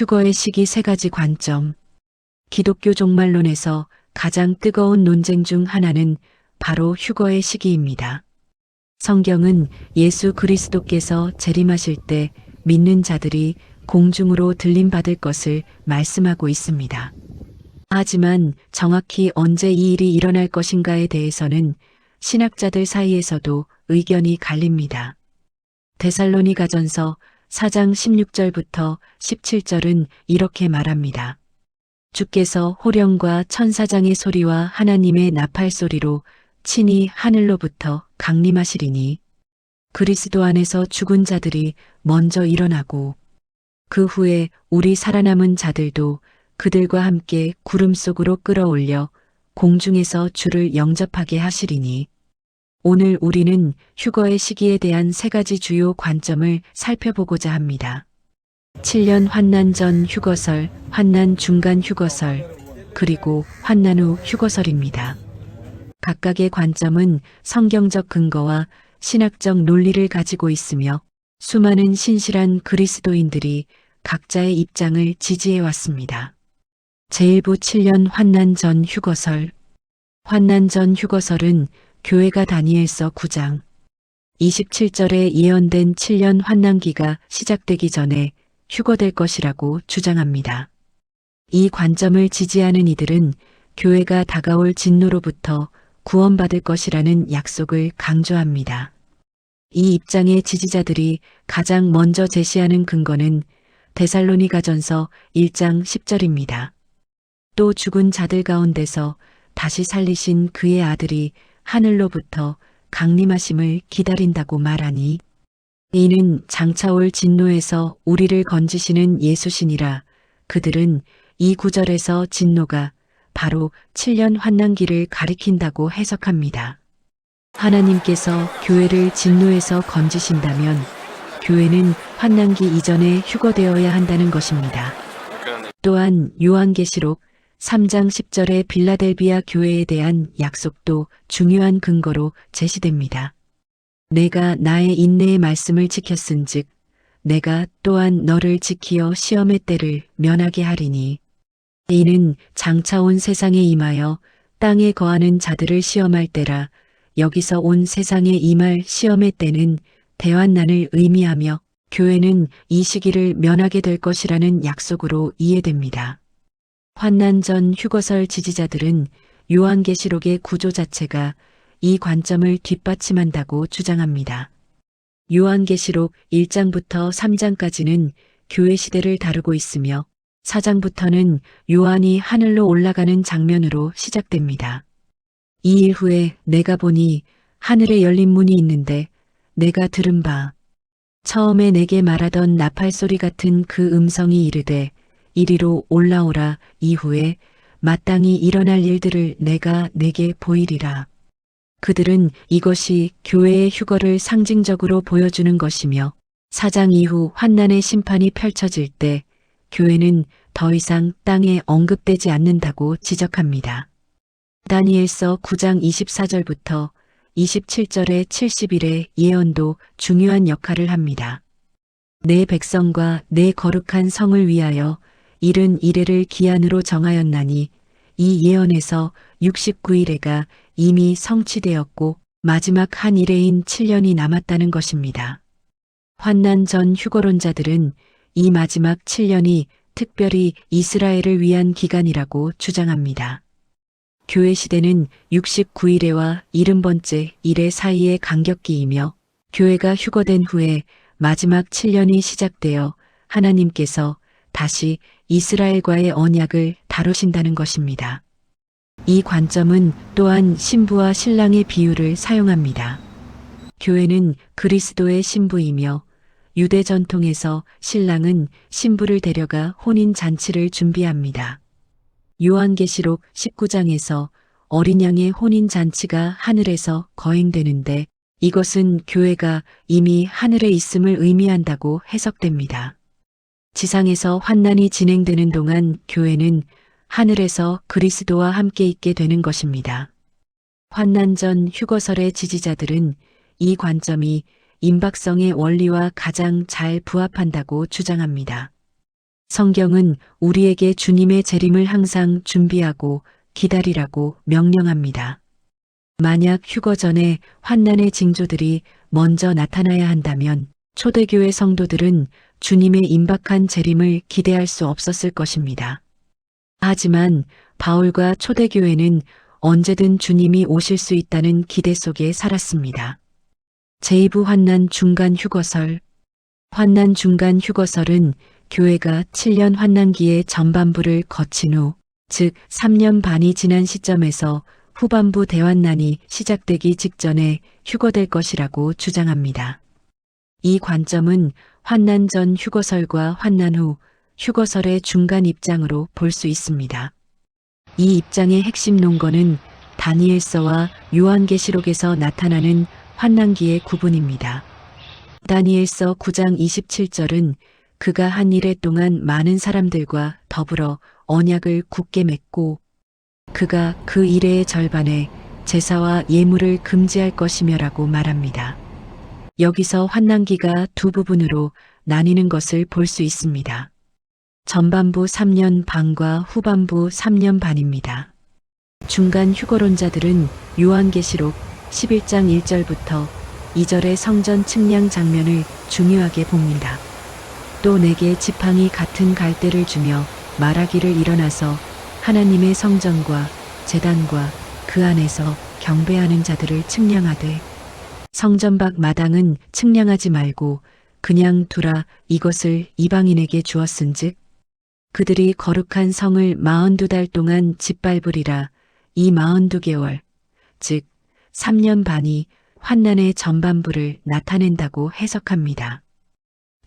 휴거의 시기 세 가지 관점. 기독교 종말론에서 가장 뜨거운 논쟁 중 하나는 바로 휴거의 시기입니다. 성경은 예수 그리스도께서 재림하실 때 믿는 자들이 공중으로 들림받을 것을 말씀하고 있습니다. 하지만 정확히 언제 이 일이 일어날 것인가에 대해서는 신학자들 사이에서도 의견이 갈립니다. 데살로니가전서 4장 16절부터 17절은 이렇게 말합니다. 주께서 호령과 천사장의 소리와 하나님의 나팔 소리로 친히 하늘로부터 강림하시리니 그리스도 안에서 죽은 자들이 먼저 일어나고 그 후에 우리 살아남은 자들도 그들과 함께 구름 속으로 끌어올려 공중에서 주를 영접하게 하시리니 오늘 우리는 휴거의 시기에 대한 세 가지 주요 관점을 살펴보고자 합니다. 7년 환난 전 휴거설, 환난 중간 휴거설, 그리고 환난 후 휴거설입니다. 각각의 관점은 성경적 근거와 신학적 논리를 가지고 있으며 수많은 신실한 그리스도인들이 각자의 입장을 지지해 왔습니다. 제1부 7년 환난 전 휴거설. 환난 전 휴거설은 교회가 다니엘서 9장 27절에 예언된 7년 환난기가 시작되기 전에 휴거될 것이라고 주장합니다. 이 관점을 지지하는 이들은 교회가 다가올 진노로부터 구원받을 것이라는 약속을 강조합니다. 이 입장의 지지자들이 가장 먼저 제시하는 근거는 데살로니가전서 1장 10절입니다. 또 죽은 자들 가운데서 다시 살리신 그의 아들이 하늘로부터 강림하심을 기다린다고 말하니 이는 장차올 진노에서 우리를 건지시는 예수시니라. 그들은 이 구절에서 진노가 바로 7년 환난기를 가리킨다고 해석합니다. 하나님께서 교회를 진노에서 건지신다면 교회는 환난기 이전에 휴거되어야 한다는 것입니다. 또한 요한계시록 3장 10절의 빌라델비아 교회에 대한 약속도 중요한 근거로 제시됩니다. 내가 나의 인내의 말씀을 지켰은즉 내가 또한 너를 지키어 시험의 때를 면하게 하리니 이는 장차 온 세상에 임하여 땅에 거하는 자들을 시험할 때라. 여기서 온 세상에 임할 시험의 때는 대환난을 의미하며 교회는 이 시기를 면하게 될 것이라는 약속으로 이해됩니다. 환난 전 휴거설 지지자들은 요한계시록의 구조 자체가 이 관점을 뒷받침한다고 주장합니다. 요한계시록 1장부터 3장까지는 교회 시대를 다루고 있으며 4장부터는 요한이 하늘로 올라가는 장면으로 시작됩니다. 이 일 후에 내가 보니 하늘에 열린 문이 있는데 내가 들은 바 처음에 내게 말하던 나팔 소리 같은 그 음성이 이르되 이리로 올라오라. 이후에 마땅히 일어날 일들을 내가 내게 보이리라. 그들은 이것이 교회의 휴거를 상징적으로 보여주는 것이며 4장 이후 환난의 심판이 펼쳐질 때 교회는 더 이상 땅에 언급되지 않는다고 지적합니다. 다니엘서 9장 24절부터 27절의 70일의 예언도 중요한 역할을 합니다. 내 백성과 내 거룩한 성을 위하여 71회를 기한으로 정하였나니 이 예언에서 69일에가 이미 성취되었고 마지막 한 일회인 7년이 남았다는 것입니다. 환난 전 휴거론자들은 이 마지막 7년이 특별히 이스라엘을 위한 기간이라고 주장합니다. 교회 시대는 69일에와 70번째 일회 사이의 간격기이며 교회가 휴거된 후에 마지막 7년이 시작되어 하나님께서 다시 이스라엘과의 언약을 다루신다는 것입니다. 이 관점은 또한 신부와 신랑의 비유를 사용합니다. 교회는 그리스도의 신부이며 유대 전통에서 신랑은 신부를 데려가 혼인 잔치를 준비합니다. 요한계시록 19장에서 어린 양의 혼인 잔치가 하늘에서 거행되는데 이것은 교회가 이미 하늘에 있음을 의미한다고 해석됩니다. 지상에서 환난이 진행되는 동안 교회는 하늘에서 그리스도와 함께 있게 되는 것입니다. 환난 전 휴거설의 지지자들은 이 관점이 임박성의 원리와 가장 잘 부합한다고 주장합니다. 성경은 우리에게 주님의 재림을 항상 준비하고 기다리라고 명령합니다. 만약 휴거 전에 환난의 징조들이 먼저 나타나야 한다면 초대교회 성도들은 주님의 임박한 재림을 기대할 수 없었을 것입니다. 하지만 바울과 초대교회는 언제든 주님이 오실 수 있다는 기대 속에 살았습니다. 제2부 환난 중간 휴거설. 환난 중간 휴거설은 교회가 7년 환난기의 전반부를 거친 후, 즉 3년 반이 지난 시점에서 후반부 대환난이 시작되기 직전에 휴거될 것이라고 주장합니다. 이 관점은 환난 전 휴거설과 환난 후 휴거설의 중간 입장으로 볼 수 있습니다. 이 입장의 핵심 논거는 다니엘서와 요한계시록에서 나타나는 환난기의 구분입니다. 다니엘서 9장 27절은 그가 한 이래 동안 많은 사람들과 더불어 언약을 굳게 맺고 그가 그 이래의 절반에 제사와 예물을 금지할 것이며라고 말합니다. 여기서 환난기가 두 부분으로 나뉘는 것을 볼 수 있습니다. 전반부 3년 반과 후반부 3년 반입니다. 중간 휴거론자들은 요한계시록 11장 1절부터 2절의 성전 측량 장면을 중요하게 봅니다. 또 내게 지팡이 같은 갈대를 주며 말하기를 일어나서 하나님의 성전과 제단과 그 안에서 경배하는 자들을 측량하되 성전 밖 마당은 측량하지 말고 그냥 두라 이것을 이방인에게 주었은즉 그들이 거룩한 성을 42달 동안 짓밟으리라. 이 42개월 즉 3년 반이 환난의 전반부를 나타낸다고 해석합니다.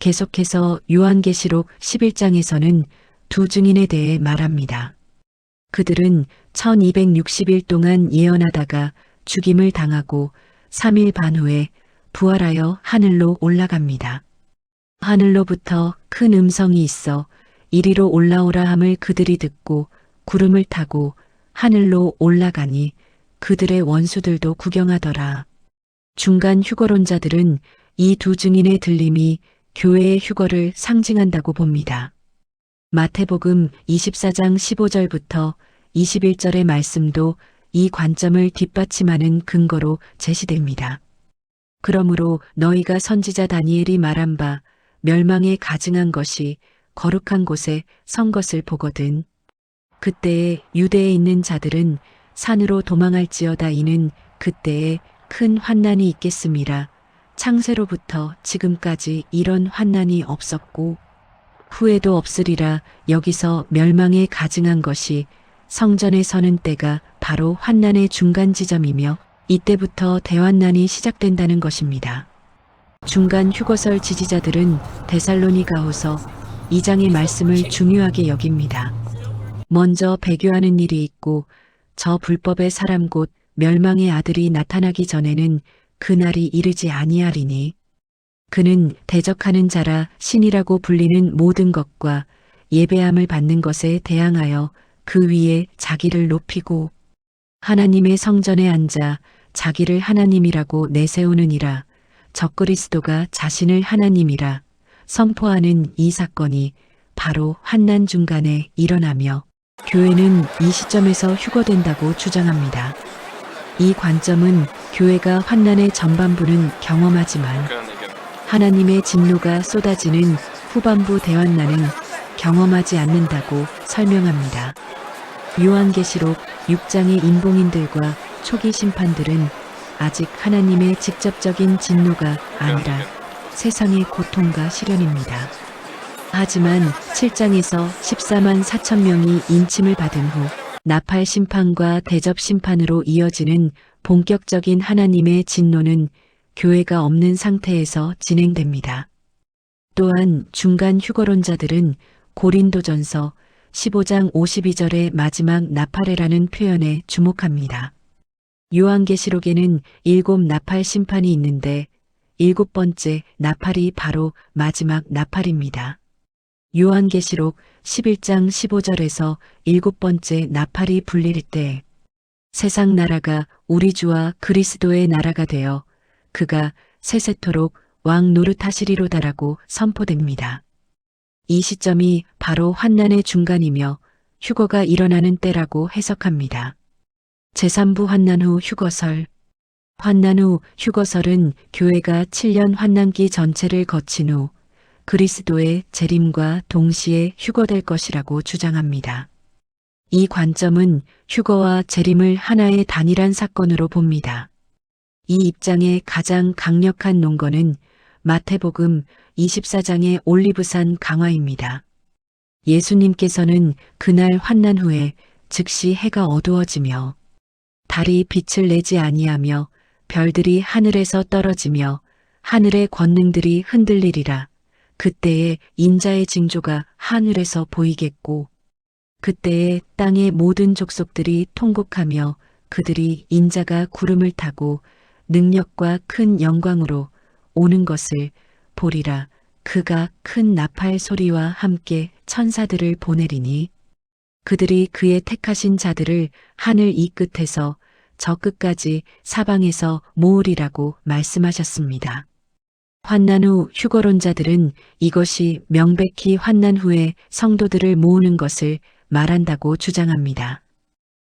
계속해서 요한계시록 11장에서는 두 증인에 대해 말합니다. 그들은 1260일 동안 예언하다가 죽임을 당하고 3일 반 후에 부활하여 하늘로 올라갑니다. 하늘로부터 큰 음성이 있어 이리로 올라오라 함을 그들이 듣고 구름을 타고 하늘로 올라가니 그들의 원수들도 구경하더라. 중간 휴거론자들은 이 두 증인의 들림이 교회의 휴거를 상징한다고 봅니다. 마태복음 24장 15절부터 21절의 말씀도 이 관점을 뒷받침하는 근거로 제시됩니다. 그러므로 너희가 선지자 다니엘이 말한 바 멸망에 가증한 것이 거룩한 곳에 선 것을 보거든. 그때에 유대에 있는 자들은 산으로 도망할지어다. 이는 그때에 큰 환난이 있겠음이라. 창세로부터 지금까지 이런 환난이 없었고 후에도 없으리라. 여기서 멸망에 가증한 것이 성전에 서는 때가 바로 환난의 중간 지점이며 이때부터 대환난이 시작된다는 것입니다. 중간 휴거설 지지자들은 데살로니가후서 2장의 말씀을 중요하게 여깁니다. 먼저 배교하는 일이 있고 저 불법의 사람 곧 멸망의 아들이 나타나기 전에는 그날이 이르지 아니하리니 그는 대적하는 자라 신이라고 불리는 모든 것과 예배함을 받는 것에 대항하여 그 위에 자기를 높이고 하나님의 성전에 앉아 자기를 하나님이라고 내세우느니라. 적그리스도가 자신을 하나님이라 선포하는 이 사건이 바로 환난 중간에 일어나며 교회는 이 시점에서 휴거된다고 주장합니다. 이 관점은 교회가 환난의 전반부는 경험하지만 하나님의 진노가 쏟아지는 후반부 대환난은 경험하지 않는다고 설명합니다. 요한계시록 6장의 인봉인들과 초기 심판들은 아직 하나님의 직접적인 진노가 아니라 세상의 고통과 시련입니다. 하지만 7장에서 14만 4천 명이 인침을 받은 후 나팔 심판과 대접 심판으로 이어지는 본격적인 하나님의 진노는 교회가 없는 상태에서 진행됩니다. 또한 중간 휴거론자들은 고린도전서 15장 52절의 마지막 나팔에라는 표현에 주목합니다. 요한계시록에는 7 나팔 심판이 있는데 7번째 나팔이 바로 마지막 나팔입니다. 요한계시록 11장 15절에서 7번째 나팔이 불릴 때 세상 나라가 우리 주와 그리스도의 나라가 되어 그가 세세토록 왕 노릇하시리로다라고 선포됩니다. 이 시점이 바로 환난의 중간이며 휴거가 일어나는 때라고 해석합니다. 제3부 환난 후 휴거설. 환난 후 휴거설은 교회가 7년 환난기 전체를 거친 후 그리스도의 재림과 동시에 휴거될 것이라고 주장합니다. 이 관점은 휴거와 재림을 하나의 단일한 사건으로 봅니다. 이 입장의 가장 강력한 논거는 마태복음 24장의 올리브산 강화입니다. 예수님께서는 그날 환난 후에 즉시 해가 어두워지며 달이 빛을 내지 아니하며 별들이 하늘에서 떨어지며 하늘의 권능들이 흔들리리라. 그때에 인자의 징조가 하늘에서 보이겠고 그때에 땅의 모든 족속들이 통곡하며 그들이 인자가 구름을 타고 능력과 큰 영광으로 오는 것을 보리라. 그가 큰 나팔 소리와 함께 천사들을 보내리니 그들이 그의 택하신 자들을 하늘 이 끝에서 저 끝까지 사방에서 모으리라고 말씀하셨습니다. 환난 후 휴거론자들은 이것이 명백히 환난 후에 성도들을 모으는 것을 말한다고 주장합니다.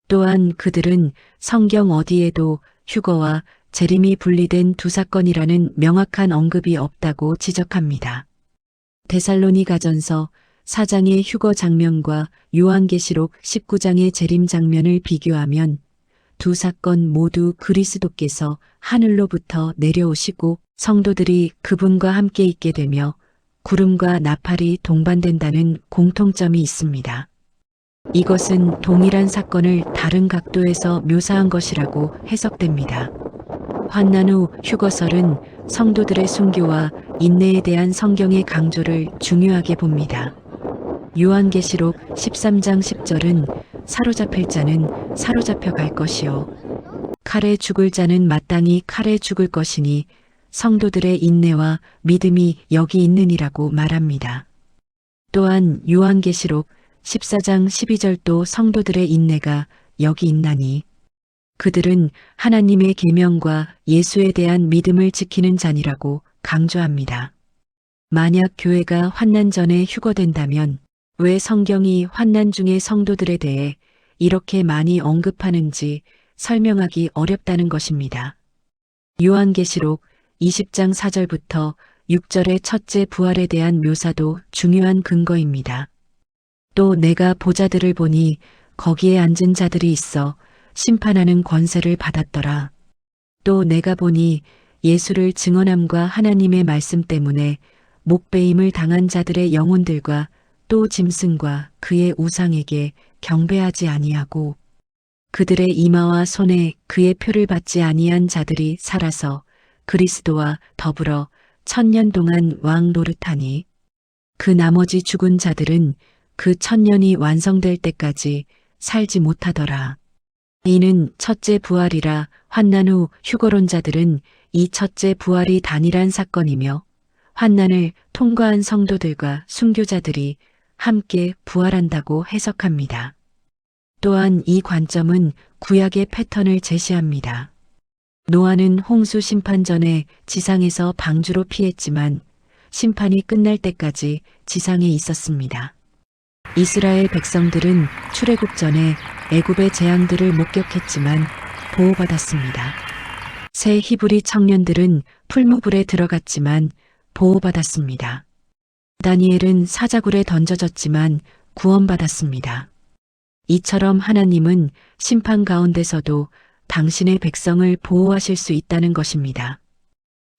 또한 그들은 성경 어디에도 휴거와 재림이 분리된 두 사건이라는 명확한 언급이 없다고 지적합니다. 데살로니가전서 4장의 휴거 장면과 요한계시록 19장의 재림 장면을 비교하면 두 사건 모두 그리스도께서 하늘로부터 내려오시고 성도들이 그분과 함께 있게 되며 구름과 나팔이 동반된다는 공통점이 있습니다. 이것은 동일한 사건을 다른 각도에서 묘사한 것이라고 해석됩니다. 환난 후 휴거설은 성도들의 순교와 인내에 대한 성경의 강조를 중요하게 봅니다. 요한계시록 13장 10절은 사로잡힐 자는 사로잡혀 갈 것이요 칼에 죽을 자는 마땅히 칼에 죽을 것이니 성도들의 인내와 믿음이 여기 있느니라고 말합니다. 또한 요한계시록 14장 12절도 성도들의 인내가 여기 있나니 그들은 하나님의 계명과 예수에 대한 믿음을 지키는 자니라고 강조합니다. 만약 교회가 환난 전에 휴거된다면 왜 성경이 환난 중의 성도들에 대해 이렇게 많이 언급하는지 설명하기 어렵다는 것입니다. 요한계시록 20장 4절부터 6절의 첫째 부활에 대한 묘사도 중요한 근거입니다. 또 내가 보자들을 보니 거기에 앉은 자들이 있어 심판하는 권세를 받았더라. 또 내가 보니 예수를 증언함과 하나님의 말씀 때문에 목베임을 당한 자들의 영혼들과 또 짐승과 그의 우상에게 경배하지 아니하고 그들의 이마와 손에 그의 표를 받지 아니한 자들이 살아서 그리스도와 더불어 1000년 동안 왕 노릇하니 그 나머지 죽은 자들은 그 1000년이 완성될 때까지 살지 못하더라. 이는 첫째 부활이라 환난 후 휴거론자들은 이 첫째 부활이 단일한 사건이며 환난을 통과한 성도들과 순교자들이 함께 부활한다고 해석합니다. 또한 이 관점은 구약의 패턴을 제시합니다. 노아는 홍수 심판 전에 지상에서 방주로 피했지만 심판이 끝날 때까지 지상에 있었습니다. 이스라엘 백성들은 출애굽 전에 애굽의 재앙들을 목격했지만 보호받았습니다. 새 히브리 청년들은 풀무불에 들어갔지만 보호받았습니다. 다니엘은 사자굴에 던져졌지만 구원받았습니다. 이처럼 하나님은 심판 가운데서도 당신의 백성을 보호하실 수 있다는 것입니다.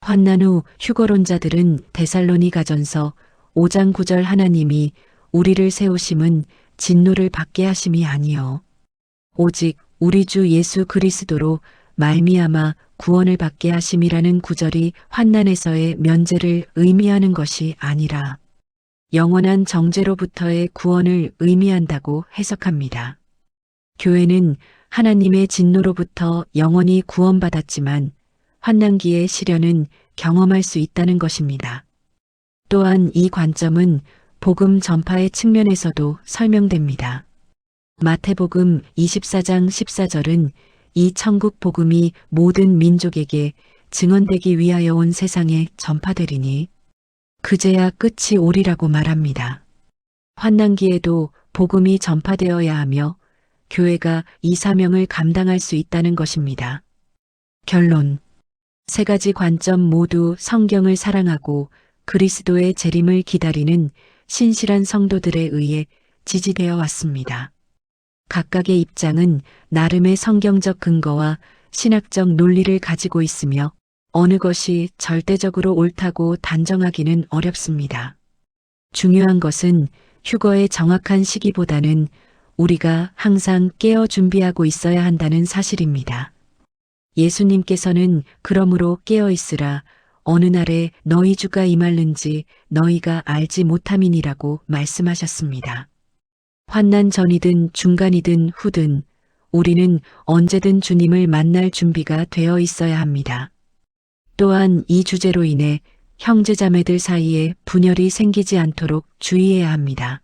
환난 후 휴거론자들은 데살로니가전서 5장 9절 하나님이 우리를 세우심은 진노를 받게 하심이 아니요 오직 우리 주 예수 그리스도로 말미암아 구원을 받게 하심이라는 구절이 환난에서의 면제를 의미하는 것이 아니라 영원한 정죄로부터의 구원을 의미한다고 해석합니다. 교회는 하나님의 진노로부터 영원히 구원받았지만 환난기의 시련은 경험할 수 있다는 것입니다. 또한 이 관점은 복음 전파의 측면에서도 설명됩니다. 마태복음 24장 14절은 이 천국 복음이 모든 민족에게 증언되기 위하여 온 세상에 전파되리니 그제야 끝이 오리라고 말합니다. 환난기에도 복음이 전파되어야 하며 교회가 이 사명을 감당할 수 있다는 것입니다. 결론. 세 가지 관점 모두 성경을 사랑하고 그리스도의 재림을 기다리는 신실한 성도들에 의해 지지되어 왔습니다. 각각의 입장은 나름의 성경적 근거와 신학적 논리를 가지고 있으며 어느 것이 절대적으로 옳다고 단정하기는 어렵습니다. 중요한 것은 휴거의 정확한 시기보다는 우리가 항상 깨어 준비하고 있어야 한다는 사실입니다. 예수님께서는 그러므로 깨어 있으라 어느 날에 너희 주가 임할는지 너희가 알지 못함이니라고 말씀하셨습니다. 환난 전이든 중간이든 후든 우리는 언제든 주님을 만날 준비가 되어 있어야 합니다. 또한 이 주제로 인해 형제자매들 사이에 분열이 생기지 않도록 주의해야 합니다.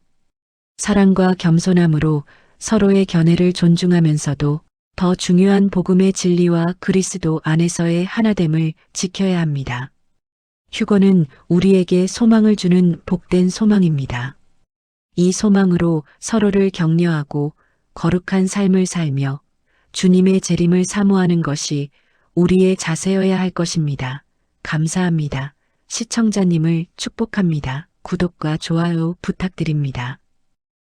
사랑과 겸손함으로 서로의 견해를 존중하면서도 더 중요한 복음의 진리와 그리스도 안에서의 하나됨을 지켜야 합니다. 휴거는 우리에게 소망을 주는 복된 소망입니다. 이 소망으로 서로를 격려하고 거룩한 삶을 살며 주님의 재림을 사모하는 것이 우리의 자세여야 할 것입니다. 감사합니다. 시청자님을 축복합니다. 구독과 좋아요 부탁드립니다.